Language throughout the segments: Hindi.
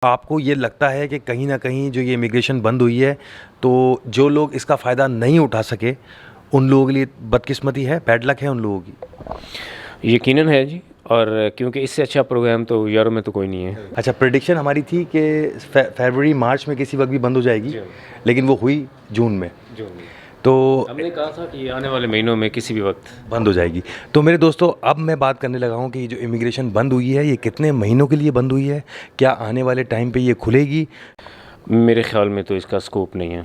आपको ये लगता है कि कहीं न कहीं जो ये इमिग्रेशन बंद हुई है, तो जो लोग इसका फ़ायदा नहीं उठा सके, उन लोगों के लिए बदकिस्मती है, बैड लक है उन लोगों की? यकीनन है जी। और क्योंकि इससे अच्छा प्रोग्राम तो यूरोप में तो कोई नहीं है। अच्छा, प्रेडिक्शन हमारी थी कि फ़रवरी, मार्च में किसी वक़्त भी बंद हो जाएगी, जी। लेकिन वो हुई जून में। जो नहीं। तो हमने कहा था कि आने वाले महीनों में किसी भी वक्त बंद हो जाएगी। तो मेरे दोस्तों, अब मैं बात करने लगा हूँ कि जो इमिग्रेशन बंद हुई है, ये कितने महीनों के लिए बंद हुई है? क्या आने वाले टाइम पे ये खुलेगी? मेरे ख्याल में तो इसका स्कोप नहीं है।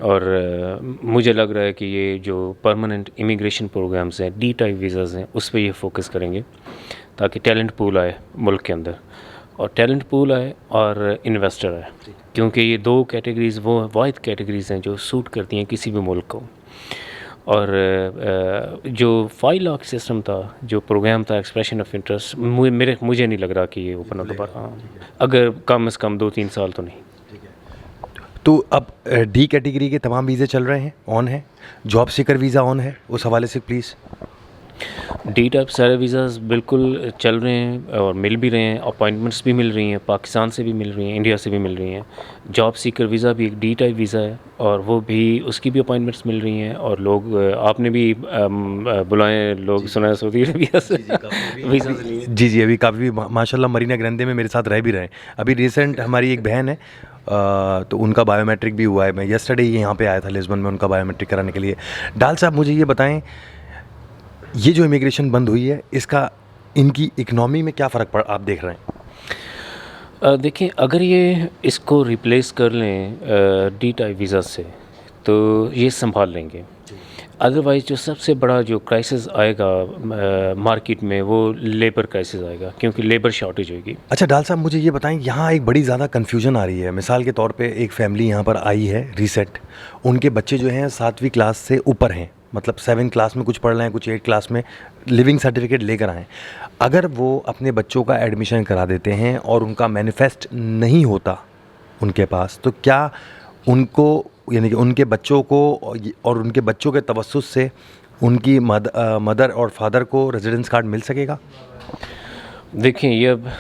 और मुझे लग रहा है कि ये जो परमानेंट इमिग्रेशन प्रोग्राम्स हैं, डी टाइप वीज़ाज़ हैं, उस पे ये फोकस करेंगे ताकि टैलेंट पूल आए मुल्क के अंदर, और टैलेंट पूल आए और इन्वेस्टर आए, क्योंकि ये दो कैटेगरीज़ वो वाहिद कैटेगरीज़ हैं जो सूट करती हैं किसी भी मुल्क को। और जो 5 लाख सिस्टम था, जो प्रोग्राम था एक्सप्रेशन ऑफ इंटरेस्ट, मुझे नहीं लग रहा कि ये ओपन हो दोबारा, अगर कम से कम 2-3 साल तो नहीं। तो अब डी कैटेगरी के तमाम वीज़े चल रहे हैं, ऑन है, जॉब सीकर वीज़ा ऑन है, उस हवाले से प्लीज़। डी टाइप सारे वीज़ाज़ बिल्कुल चल रहे हैं और मिल भी रहे हैं, अपॉइंटमेंट्स भी मिल रही हैं, पाकिस्तान से भी मिल रही हैं, इंडिया से भी मिल रही हैं। जॉब सीकर वीज़ा भी एक डी टाइप वीज़ा है और वो भी, उसकी भी अपॉइंटमेंट्स मिल रही हैं। और लोग, आपने भी बुलाए लोग, सुना है सऊदी अरबिया से वीज़ाज़ लिए। जी, अभी काफ़ी माशाल्लाह मरीना ग्रैंडे में मेरे साथ रह भी रहे हैं। अभी रिसेंट हमारी एक बहन है, तो उनका बायोमेट्रिक भी हुआ है। मैं यस्टरडे यहाँ पे आया था लिस्बन में उनका बायोमेट्रिक कराने के लिए। डाल साहब, मुझे ये बताएं, ये जो इमिग्रेशन बंद हुई है, इसका इनकी इकनॉमी में क्या फ़र्क पड़ आप देख रहे हैं? देखिए, अगर ये इसको रिप्लेस कर लें डी टाइप वीज़ा से, तो ये संभाल लेंगे। अदरवाइज़ जो सबसे बड़ा जो क्राइसिस आएगा मार्केट में, वो लेबर क्राइसिस आएगा, क्योंकि लेबर शॉर्टेज होगी। अच्छा डाल साहब, मुझे ये बताएं, यहाँ एक बड़ी ज़्यादा कन्फ्यूजन आ रही है। मिसाल के तौर पे एक फ़ैमिली यहाँ पर आई है रीसेंट, उनके बच्चे जो हैं 7वीं क्लास से ऊपर हैं, मतलब 7 क्लास में कुछ पढ़ रहे हैं, कुछ 8 क्लास में, लिविंग सर्टिफिकेट लेकर आएँ। अगर वो अपने बच्चों का एडमिशन करा देते हैं और उनका मैनिफेस्ट नहीं होता उनके पास, तो क्या उनको, यानी कि उनके बच्चों को और उनके बच्चों के तवस्सुस से उनकी मदर और फादर को रेजिडेंस कार्ड मिल सकेगा? देखिए, ये अब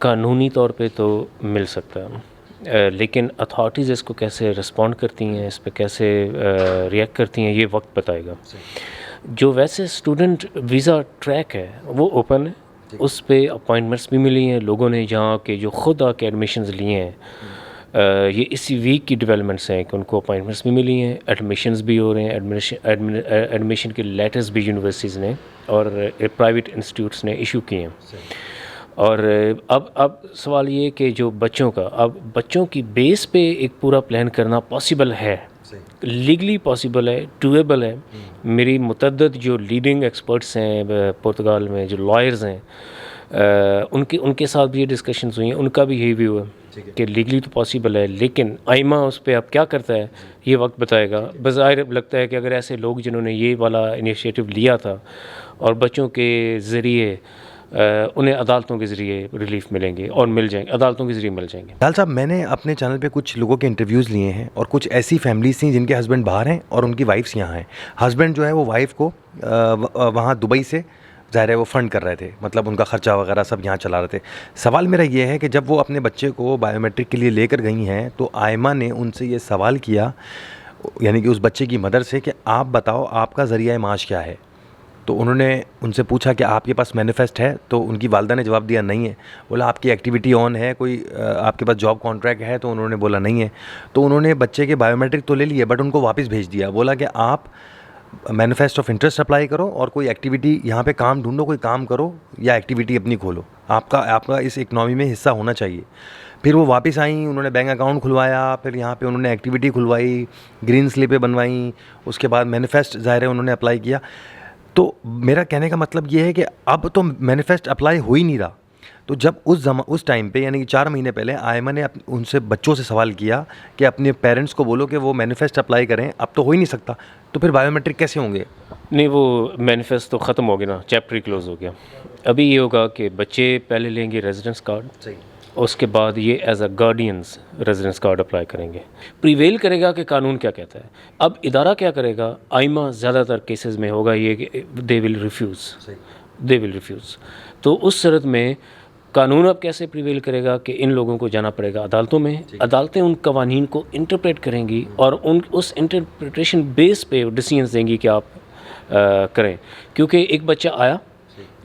कानूनी तौर पे तो मिल सकता है, लेकिन अथॉरिटीज़ इसको कैसे रिस्पॉन्ड करती हैं, इस पे कैसे रिएक्ट करती हैं, ये वक्त बताएगा। जो वैसे स्टूडेंट वीज़ा ट्रैक है वो ओपन है, उस पे अपॉइंटमेंट्स भी मिली हैं लोगों ने, जहाँ के जो खुद आके एडमिशन्स लिए हैं। ये इसी वीक की डेवलपमेंट्स हैं कि उनको अपॉइंटमेंट्स भी मिली हैं, एडमिशन्स भी हो रहे हैं, एडमिशन के लेटर्स भी यूनिवर्सिटीज़ ने और प्राइवेट इंस्टीट्यूट्स ने इशू किए हैं। और अब सवाल ये कि जो बच्चों का, अब बच्चों की बेस पे एक पूरा प्लान करना पॉसिबल है, लीगली पॉसिबल है, डूएबल है। मेरी मुतअद्दिद जो लीडिंग एक्सपर्ट्स हैं पुर्तगाल में, जो लॉयर्स हैं, उनके साथ भी ये डिस्कशंस हुई हैं, उनका भी यही व्यू है कि लीगली तो पॉसिबल है, लेकिन आइमा उस पर अब क्या करता है ये वक्त बताएगा। बज़ाहिर लगता है कि अगर ऐसे लोग जिन्होंने ये वाला इनिशिएटिव लिया था और बच्चों के ज़रिए उन्हें अदालतों के ज़रिए रिलीफ मिलेंगे और मिल जाएंगे, अदालतों के ज़रिए मिल जाएंगे। डाल साहब, मैंने अपने चैनल पे कुछ लोगों के इंटरव्यूज़ लिए हैं और कुछ ऐसी फैमिलीज़ थी जिनके हस्बैंड बाहर हैं और उनकी वाइफ्स यहाँ हैं। हस्बैंड जो है वो वाइफ को वहाँ दुबई से ज़ाहिर है वो फ़ंड कर रहे थे, मतलब उनका ख़र्चा वगैरह सब यहाँ चला रहे थे। सवाल मेरा ये है कि जब वो अपने बच्चे को बायोमेट्रिक के लिए लेकर गई हैं, तो आयमा ने उनसे ये सवाल किया, यानी कि उस बच्चे की मदर से, कि आप बताओ आपका ज़रिया माश क्या है? तो उन्होंने उनसे पूछा कि आपके पास मैनिफेस्ट है? तो उनकी वालदा ने जवाब दिया नहीं है। बोला आपकी एक्टिविटी ऑन है, कोई आपके पास जॉब कॉन्ट्रैक्ट है? तो उन्होंने बोला नहीं है। तो उन्होंने बच्चे के बायोमेट्रिक तो ले लिए, बट उनको वापस भेज दिया। बोला कि आप मैनिफेस्ट ऑफ इंटरेस्ट अप्लाई करो और कोई एक्टिविटी यहाँ पे काम ढूंढो, कोई काम करो या एक्टिविटी अपनी खोलो, आपका इस इकनॉमी में हिस्सा होना चाहिए। फिर वो वापस आई, उन्होंने बैंक अकाउंट खुलवाया, फिर यहाँ पे उन्होंने एक्टिविटी खुलवाई, ग्रीन स्लिपें बनवाई, उसके बाद मैनिफेस्ट ज़ाहिर है उन्होंने अप्लाई किया। तो मेरा कहने का मतलब ये है कि अब तो मैनिफेस्ट अप्लाई हो ही नहीं रहा। तो जब उस टाइम पे, यानी कि 4 महीने पहले, आयमा ने उनसे बच्चों से सवाल किया कि अपने पेरेंट्स को बोलो कि वो मैनिफेस्ट अप्लाई करें, अब तो हो ही नहीं सकता, तो फिर बायोमेट्रिक कैसे होंगे? नहीं, वो मैनिफेस्ट तो ख़त्म हो गया ना, चैप्टर ही क्लोज हो गया। अभी ये होगा कि बच्चे पहले लेंगे रेजिडेंस कार्ड, सही, उसके बाद ये as a guardian's residence card apply करेंगे। प्रीवेल करेगा कि कानून क्या कहता है। अब इदारा क्या करेगा, आइमा ज़्यादातर केसेस में होगा ये कि दे विल रिफ्यूज़। तो उस सूरत में कानून अब कैसे प्रिवेल करेगा कि इन लोगों को जाना पड़ेगा अदालतों में, अदालतें उन कवानीन को इंटरप्रेट करेंगी और उस इंटरप्रिटेशन बेस पे डिसीजंस देंगी कि आप करें। क्योंकि एक बच्चा आया,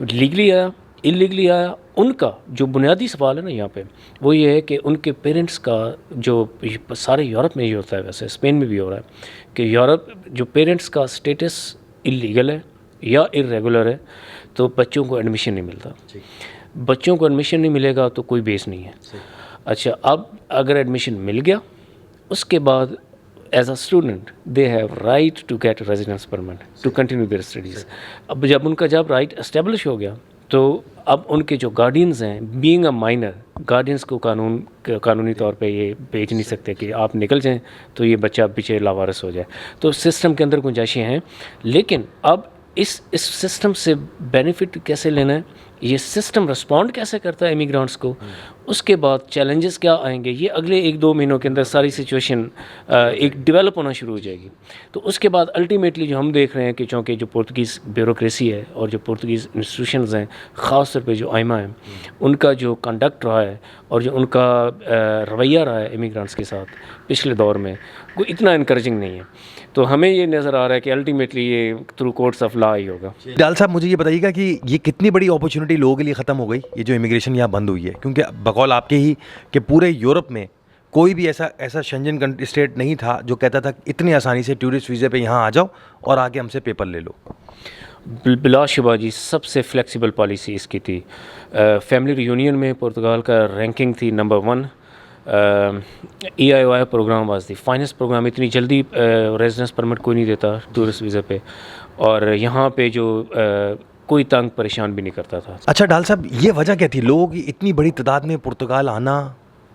लीगली आया, इलीगली आया, उनका जो बुनियादी सवाल है ना यहाँ पे वो ये है कि उनके पेरेंट्स का, जो सारे यूरोप में ही होता है, वैसे स्पेन में भी हो रहा है कि यूरोप जो पेरेंट्स का स्टेटस इलीगल है या इरेगुलर है तो बच्चों को एडमिशन नहीं मिलता। बच्चों को एडमिशन नहीं मिलेगा तो कोई बेस नहीं है। अच्छा, अब अगर एडमिशन मिल गया उसके बाद as a student they have right to get residence permit to continue their studies. अब जब राइट एस्टेब्लिश हो गया तो अब उनके जो गार्डियंस हैं, बीइंग अ माइनर, गार्डियंस को कानूनी तौर पे ये भेज नहीं सकते कि आप निकल जाएं तो ये बच्चा पीछे लावारिस हो जाए। तो सिस्टम के अंदर गुंजाइशें हैं, लेकिन अब इस सिस्टम से बेनिफिट कैसे लेना है, ये सिस्टम रिस्पॉन्ड कैसे करता है इमिग्रेंट्स को, उसके बाद चैलेंजेस क्या आएंगे, ये अगले 1-2 महीनों के अंदर सारी सिचुएशन एक डेवलप होना शुरू हो जाएगी। तो उसके बाद अल्टीमेटली जो हम देख रहे हैं कि चूँकि जो पुर्तगीज़ ब्यूरोक्रेसी है और जो पुर्तगीज़ इंस्टीट्यूशंस हैं, ख़ास तौर पे जो आइमा है, उनका जो कंडक्ट रहा है और जो उनका रवैया रहा है इमिग्रेंट्स के साथ पिछले दौर में, वो इतना इनकरेजिंग नहीं है। तो हमें ये नज़र आ रहा है कि अल्टीमेटली ये थ्रू कोर्ट्स ऑफ लॉ ही होगा। डाल साहब, मुझे ये बताइएगा कि ये कितनी बड़ी अपॉर्चुनिटी लोगों के लिए ख़त्म हो गई, ये जो इमिग्रेशन यहाँ बंद हुई है, क्योंकि बकौल आपके ही कि पूरे यूरोप में कोई भी ऐसा शेंजन स्टेट नहीं था जो कहता था इतनी आसानी से टूरिस्ट वीज़े पे यहाँ आ जाओ और आके हमसे पेपर ले लो। बिलाशुबा जी सबसे फ्लेक्सिबल पॉलिसी इसकी थी। फैमिली रियूनियन में पुर्तगाल का रैंकिंग थी number 1। EIOI program was the finest program. इतनी जल्दी रेजिडेंस परमिट कोई नहीं देता टूरिस्ट वीज़ा पे, और यहाँ पे जो कोई तंग परेशान भी नहीं करता था। अच्छा डाल साहब, ये वजह क्या थी लोगों की इतनी बड़ी तादाद में पुर्तगाल आना?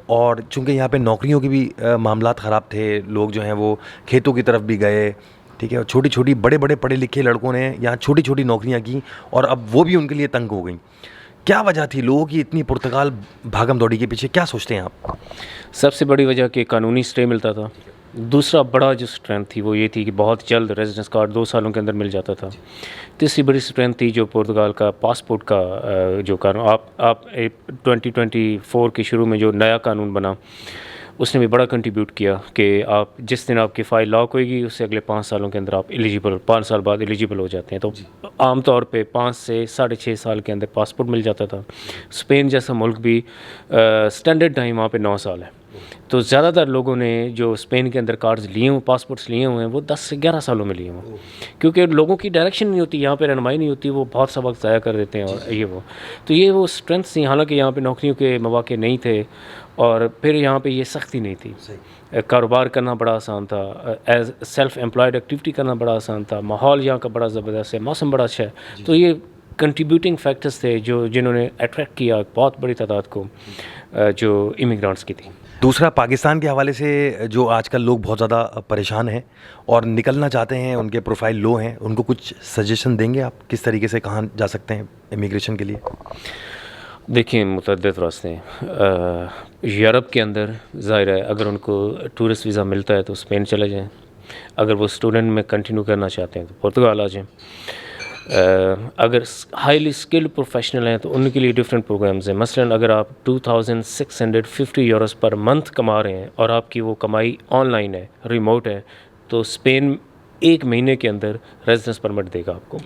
और चूँकि यहाँ पे नौकरियों के भी मामलात ख़राब थे, लोग जो हैं वो खेतों की तरफ भी गए, ठीक है, और छोटी छोटी बड़े बड़े पढ़े लिखे लड़कों ने यहाँ छोटी छोटी नौकरियाँ की और अब वो भी उनके लिए तंग हो गई। क्या वजह थी लोगों की इतनी पुर्तगाल भागम दौड़ी के पीछे, क्या सोचते हैं आप? सबसे बड़ी वजह कि कानूनी स्टे मिलता था। दूसरा बड़ा जो स्ट्रेंथ थी वो ये थी कि बहुत जल्द रेजिडेंस कार्ड 2 सालों के अंदर मिल जाता था। तीसरी बड़ी स्ट्रेंथ थी जो पुर्तगाल का पासपोर्ट का जो कानून, आप 2024 के शुरू में जो नया कानून बना उसने भी बड़ा कंट्रीब्यूट किया कि आप जिस दिन आपकी फ़ाइल लॉक होएगी उससे अगले 5 सालों के अंदर आप 5 साल बाद एलिजिबल हो जाते हैं। तो आमतौर पे 5 से 6.5 साल के अंदर पासपोर्ट मिल जाता था। स्पेन जैसा मुल्क भी स्टैंडर्ड टाइम वहाँ पे 9 साल है। तो ज़्यादातर लोगों ने जो स्पेन के अंदर कार्ड्स लिए हुए, पासपोर्ट्स लिए हुए हैं, वो 10 से 11 सालों में लिए हुए, क्योंकि लोगों की डायरेक्शन नहीं होती, यहाँ पे रहनुमाई नहीं होती, वो बहुत सा वक्त ज़ाया कर देते हैं और ये वो। तो ये वो स्ट्रेंथ थी। हालांकि यहाँ पे नौकरियों के मौके नहीं थे और फिर यहाँ पे ये सख्ती नहीं थी। कारोबार करना बड़ा आसान था, एज सेल्फ एम्प्लॉयड एक्टिविटी करना बड़ा आसान था, माहौल यहाँ का बड़ा ज़बरदस्त है, मौसम बड़ा अच्छा है। तो ये कंट्रीब्यूटिंग फैक्टर्स थे जिन्होंने अट्रैक्ट किया बहुत बड़ी तादाद को जो इमिग्रेंट्स की थी। दूसरा, पाकिस्तान के हवाले से जो आजकल लोग बहुत ज़्यादा परेशान हैं और निकलना चाहते हैं, उनके प्रोफाइल लो हैं, उनको कुछ सजेशन देंगे आप किस तरीके से कहाँ जा सकते हैं इमिग्रेशन के लिए? देखिए, मुतअद्दिद रास्ते हैं। यूरोप के अंदर ज़ाहिर है अगर उनको टूरिस्ट वीज़ा मिलता है तो स्पेन चले जाएं, अगर वो स्टूडेंट में कंटिन्यू करना चाहते हैं तो पुर्तगाल आ जाएं। अगर हाईली स्किल्ड प्रोफेशनल हैं तो उनके लिए डिफरेंट प्रोग्राम्स हैं। मसलन अगर आप 2650 यूरोस पर मंथ कमा रहे हैं और आपकी वो कमाई ऑनलाइन है, रिमोट है, तो स्पेन 1 महीने के अंदर रेजिडेंस परमिट देगा आपको।